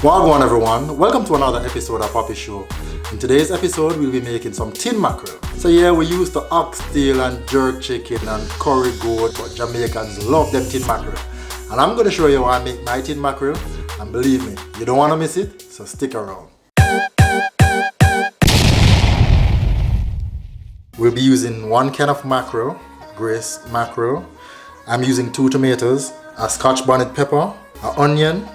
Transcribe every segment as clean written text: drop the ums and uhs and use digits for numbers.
Wagwan everyone, welcome to another episode of Poppy Show. In today's episode we'll be making some tin mackerel. So yeah, we use the oxtail and jerk chicken and curry goat, but Jamaicans love them tin mackerel. And I'm going to show you how I make my tin mackerel, and believe me, you don't want to miss it, so stick around. We'll be using 1 can of mackerel, braised mackerel. I'm using 2 tomatoes, a Scotch bonnet pepper, an onion,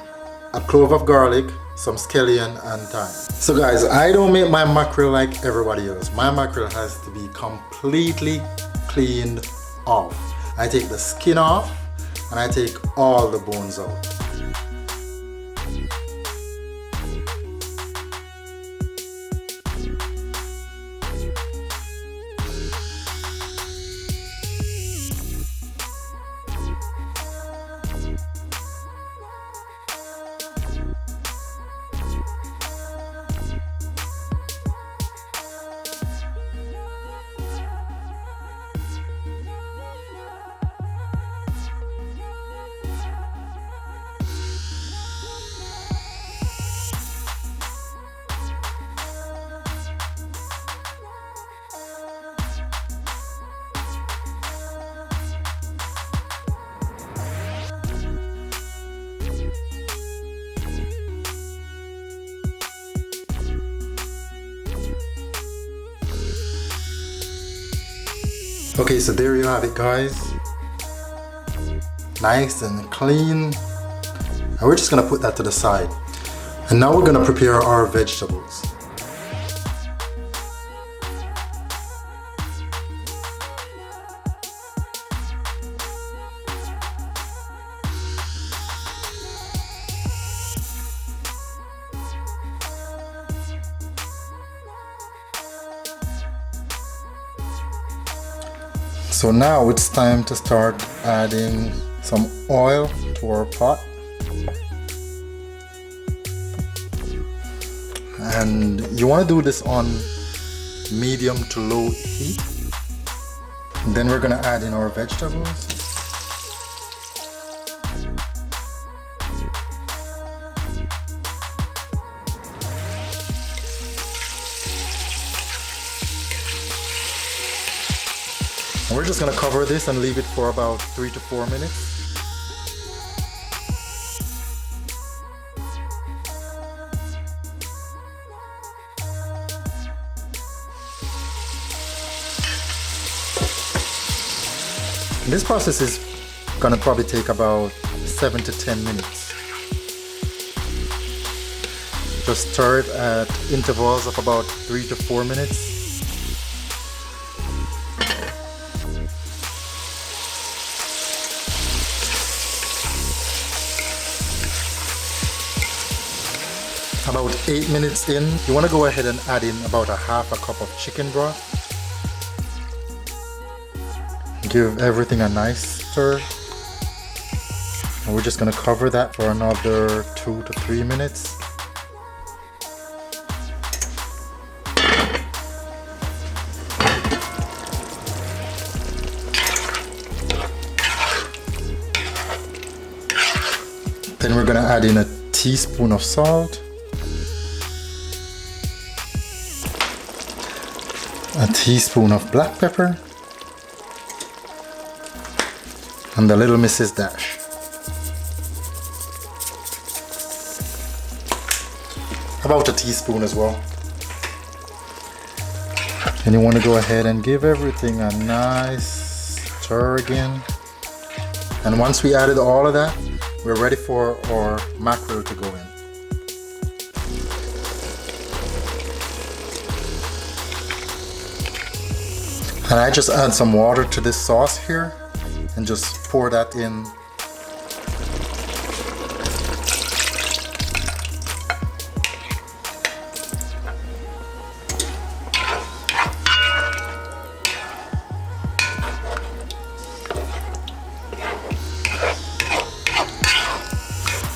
a clove of garlic, some scallion and thyme. So guys, I don't make my mackerel like everybody else. My mackerel has to be completely cleaned off. I take the skin off and I take all the bones out. Okay, so there you have it guys. Nice and clean. And we're just gonna put that to the side. And now we're gonna prepare our vegetables. So now it's time to start adding some oil to our pot. And you want to do this on medium to low heat. And then we're going to add in our vegetables. And we're just going to cover this and leave it for about 3 to 4 minutes. This process is going to probably take about 7 to 10 minutes. Just stir it at intervals of about 3 to 4 minutes. About 8 minutes in, you want to go ahead and add in about a half a cup of chicken broth. Give everything a nice stir. And we're just going to cover that for another 2 to 3 minutes. Then we're going to add in a teaspoon of salt, a teaspoon of black pepper, and the little Mrs. Dash. About a teaspoon as well. And you want to go ahead and give everything a nice stir again. And once we added all of that, we're ready for our mackerel to go in. And I just add some water to this sauce here and just pour that in.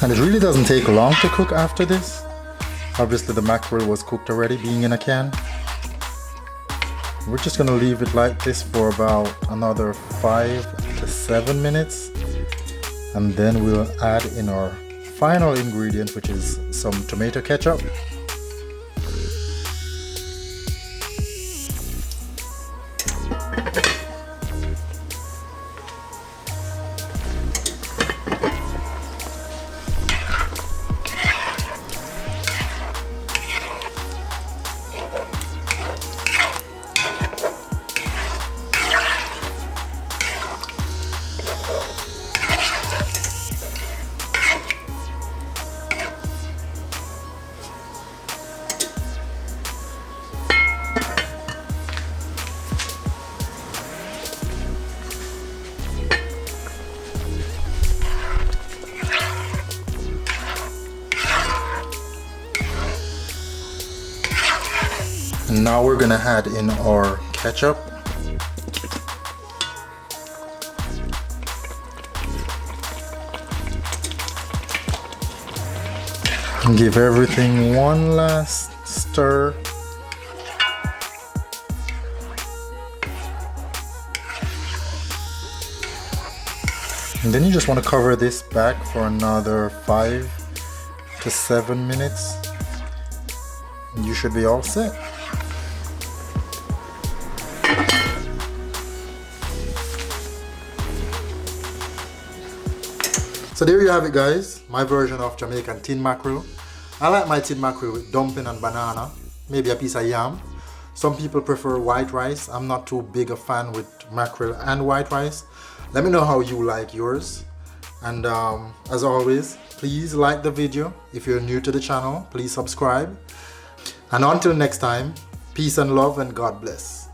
And it really doesn't take long to cook after this. Obviously the mackerel was cooked already, being in a can. We're just gonna leave it like this for about another 5 to 7 minutes, and then we'll add in our final ingredient, which is some tomato ketchup. And now we're gonna add in our ketchup. And give everything one last stir. And then you just want to cover this back for another 5 to 7 minutes. And you should be all set. So there you have it, guys, my version of Jamaican tin mackerel. I like my tin mackerel with dumpling and banana, maybe a piece of yam. Some people prefer white rice. I'm not too big a fan with mackerel and white rice. Let me know how you like yours. And as always, please like the video. If you're new to the channel, please subscribe. And until next time, peace and love and God bless.